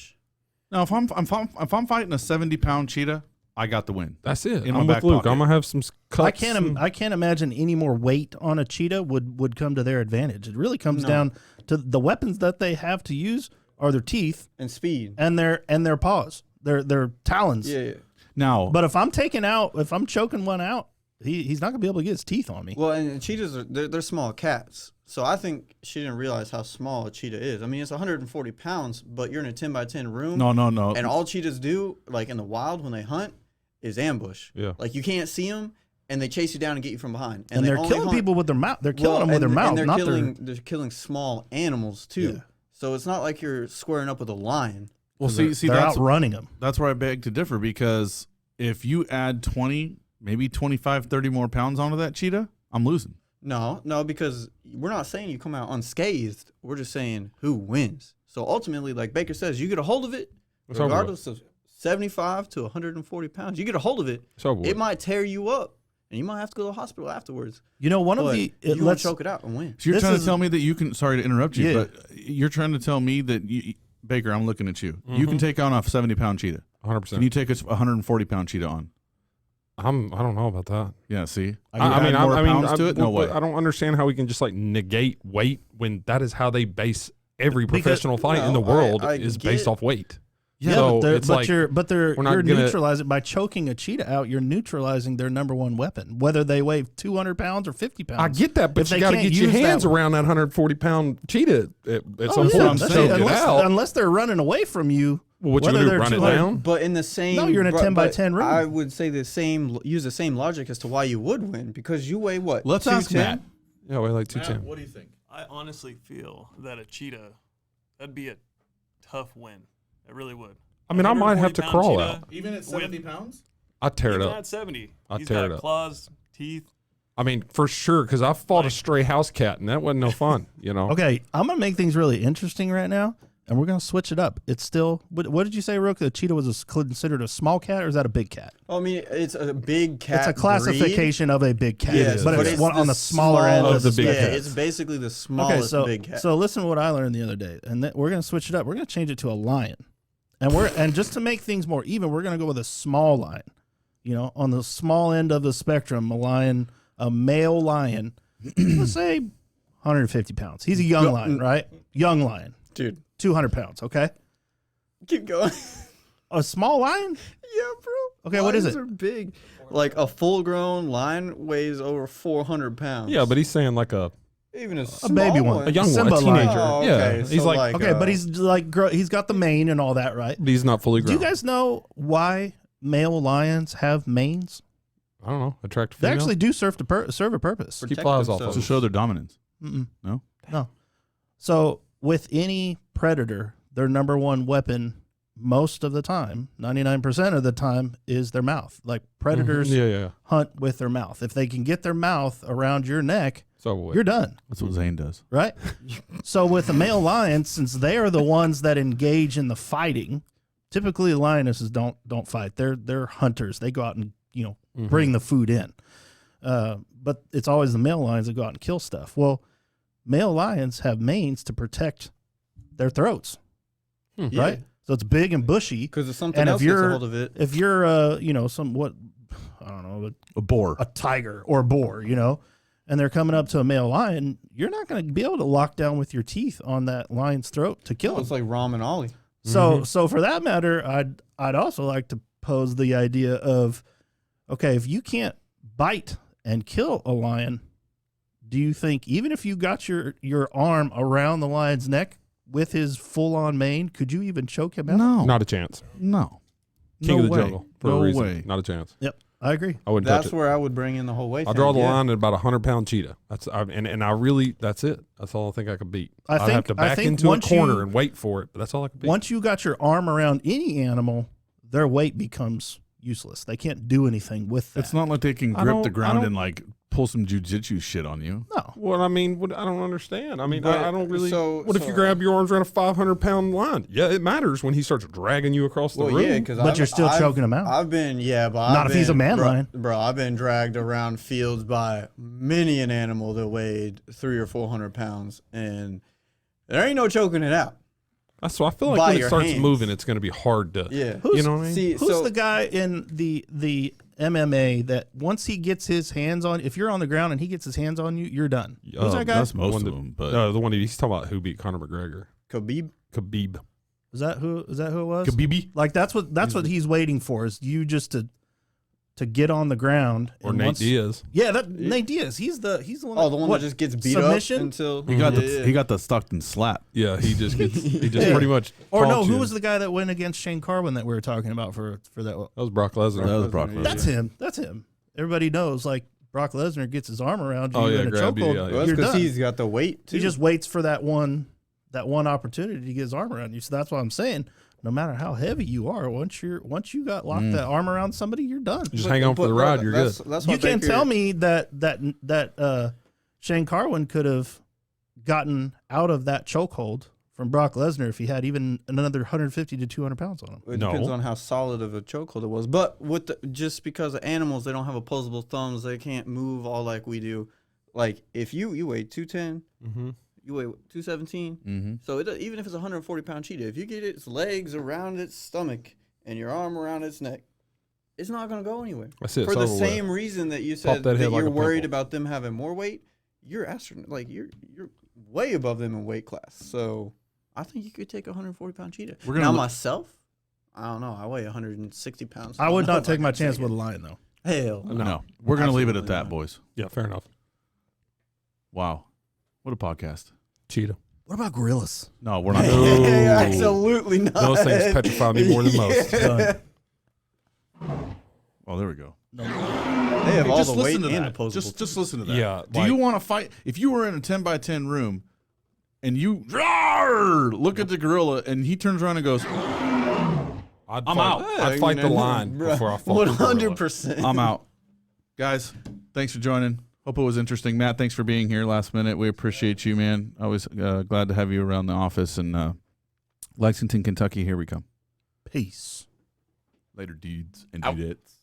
now if I'm fighting a 70-pound cheetah, I got the win. That's it. In my I'm with back Luke. pocket. I'm gonna have some cuts. I can't imagine any more weight on a cheetah would come to their advantage. It really comes No. down to the weapons that they have to use are their teeth And speed. and their paws, their talons. Yeah. Now, But if I'm choking one out, he's not gonna be able to get his teeth on me. Well, and cheetahs they're small cats. So I think she didn't realize how small a cheetah is. I mean, it's 140 pounds, but you're in a 10 by 10 room. no. And all cheetahs do, like in the wild when they hunt, is ambush. Yeah. Like you can't see them, and they chase you down and get you from behind. And they they're only killing hunt- people with their mouth. They're killing Well, them with their and mouth, they're not they're killing small animals too. Yeah. So it's not like you're squaring up with a lion. well, their. see, they're that's outrunning them. that's where I beg to differ because if you add 20, maybe 25, 30 more pounds onto that cheetah, I'm losing. No, because we're not saying you come out unscathed. We're just saying who wins. So ultimately, like Baker says, you get a hold of it, It's over with. regardless of 75 to 140 pounds. You get a hold of it, It's over with. it might tear you up, and you might have to go to the hospital afterwards. One of But the you want let's to choke it out and win. So you're This trying is- to tell me that you can, sorry to interrupt you, Yeah. but you're trying to tell me that, Baker, I'm looking at you. You can take on a 70-pound cheetah. 100%. Can you take a 140-pound cheetah on? I don't know about that. Yeah, see? I mean, more I mean, pounds to it? No way. I don't understand how we can just like negate weight when that is how they base every Because- professional fight in the No, world I is get based it. off weight. Yeah, So but they're, it's but like, you're we're not you're gonna- neutralizing by choking a cheetah out. You're neutralizing their number one weapon, whether they weigh 200 pounds or 50 pounds. I get that, but If you they got to can't get your use that hands one- around that 140-pound cheetah at Oh, some yeah, point. I'm to that's- saying. choke it unless, out. unless they're running away from you, Well, what you Whether gonna do? they're Run it 200 down? But in the same, No, you're in a 10 by but 10 room. I would say use the same logic as to why you would win, because you weigh what? Let's ask 210? Matt. Yeah, weigh like 210. What do you think? I honestly feel that a cheetah, that'd be a tough win. It really would. I mean, I might have to 140-pound crawl cheetah, out. Even at 70 pounds? I'd tear it Even up. at 70, I'd he's tear got it up. claws, teeth. I mean, for sure, because I fought a stray house cat, and that wasn't no fun, you know? Okay, I'm gonna make things really interesting right now, and we're gonna switch it up. It's still. What did you say, Rook? The cheetah was considered a small cat, or is that a big cat? I mean, it's a big cat. It's a classification of a big cat, Yes, but it's one on the smaller end of the big Yeah, cats. it's basically the Okay, smallest so big cat. so listen to what I learned the other day, and we're gonna switch it up. We're gonna change it to a lion, and just to make things more even, we're gonna go with a small lion. You know, on the small end of the spectrum, a male lion, let's say 150 pounds. He's a young lion, right? Young lion, Dude, 200 pounds. Okay, keep going. a small lion. Yeah, bro. Okay, what is Lions it? are big. Like a full-grown lion weighs over 400 pounds. Yeah, but he's saying like a even a baby small one. young one, Simba a teenager. lion. Oh, Yeah, okay. he's So like, Okay, but he's like he's got the mane and all that, right? but he's not fully Do grown. you guys know why male lions have manes? I don't know. Attract They females? actually do serve a purpose. Keep flies off To them. show their dominance. Mm-mm. No? No. So with any predator, their number one weapon most of the time, 99% of the time, is their mouth. Like predators Yeah. hunt with their mouth. If they can get their mouth around your neck, So you're done, That's what Zane does. right? So with the male lions, since they are the ones that engage in the fighting, typically lionesses don't fight. They're hunters. They go out and bring the food in. But it's always the male lions that go out and kill stuff. Well, male lions have manes to protect their throats, Yeah. right? So it's big and bushy. Because if something And else if gets a you're hold of it. if you're somewhat, I don't know, A boar. a tiger or a boar, and they're coming up to a male lion, you're not going to be able to lock down with your teeth on that lion's throat to kill him. It's like Ram and Ollie. So for that matter, I'd also like to pose the idea of, okay, if you can't bite and kill a lion, do you think even if you got your arm around the lion's neck with his full on mane, could you even choke him out? No. not a chance. No. King No of the way. jungle. For No a reason. way. Not a chance. Yep, I agree. I wouldn't touch That's it. where I would bring in the whole weight. I'll draw the thing, yeah. line at about 100-pound cheetah. And I really, that's it. That's all I think I could beat. I'd have to I back think into a once corner you- and wait for it, but that's all I could beat. Once you got your arm around any animal, their weight becomes useless. They can't do anything with that. It's not like they can I grip don't- the I ground don't- and like pull some jujitsu shit on you. No. Well, I mean, I don't understand. I mean, But- I don't really. so- what if you so- grab your arms around a 500-pound line? Yeah, it matters when he starts dragging you across the Well, room. yeah, because But you're still choking him out. I've been, but Not if he's a man lion. bro. I've been dragged around fields by many an animal that weighed 300 or 400 pounds, and there ain't no choking it out. That's why I feel like by when it your starts hands. moving, it's going to be hard to. Yeah, You know what I mean? See, Who's so the guy in the MMA that once he gets his hands on, if you're on the ground and he gets his hands on you, you're done? Who's that guy? That's most One of that- them. But No, the one he's talking about who beat Conor McGregor. Khabib? Khabib. Is that who it was? Khabibi? Like that's what he's waiting for, is you just to get on the ground. Or and Nate once- Diaz. Yeah, Nate Diaz. He's the one. Oh, the one what, that just gets beat submission? up until he got yeah. he got the Stockton slap. Yeah, he just gets, Yeah. pretty much. Or no, taunts who you. was the guy that went against Shane Carwin that we were talking about for that? That was Brock Lesnar. That was Brock Lesnar, Lesnar. That's him. That's him. Everybody knows, like, Brock Lesnar gets his arm around you Oh, yeah, in a grab you, chokehold. yeah, yeah. Well, that's You're because done. he's got the weight too. He just waits for that one opportunity to get his arm around you. So that's what I'm saying. No matter how heavy you are, once you got locked that arm around somebody, you're done. Just hang on for the ride. You're good. That's You why can't Baker- tell me that Shane Carwin could have gotten out of that chokehold from Brock Lesnar if he had even another 150 to 200 pounds on him. It No. depends on how solid of a chokehold it was. But just because of animals, they don't have opposable thumbs. They can't move all like we do. Like if you weigh 210, Mm-hmm. you weigh 217. Mm-hmm. So even if it's a 140-pound cheetah, if you get its legs around its stomach and your arm around its neck, it's not going to go anywhere. That's it. For It's the over with. same reason that you Pop said that that, head like you're a worried pimple. about them having more weight, you're way above them in weight class. So I think you could take a 140-pound cheetah. We're gonna Now look- myself, I don't know. I weigh 160 pounds. I would don't know not if I take my could chance take with it. a lion, though. Hell No. We're gonna leave it at Absolutely that, not. boys. Yeah, fair enough. Wow. What a podcast. Cheetah. What about gorillas? No, we're not. No. Absolutely not. Those things petrify me more than most. Oh, there we go. They have all Just the weight listen to and that. opposable. Just listen to that. Yeah, Do you want to fight? If you were in a 10 by 10 room and you look at the gorilla and he turns around and goes, I'm out. I'd fight the line before I fought the gorilla. 100%. I'm out. Guys, thanks for joining. Hope it was interesting. Matt, thanks for being here last minute. We appreciate you, man. Always glad to have you around the office. And Lexington, Kentucky, here we come. Peace. Later, dudes and Out. dudettes.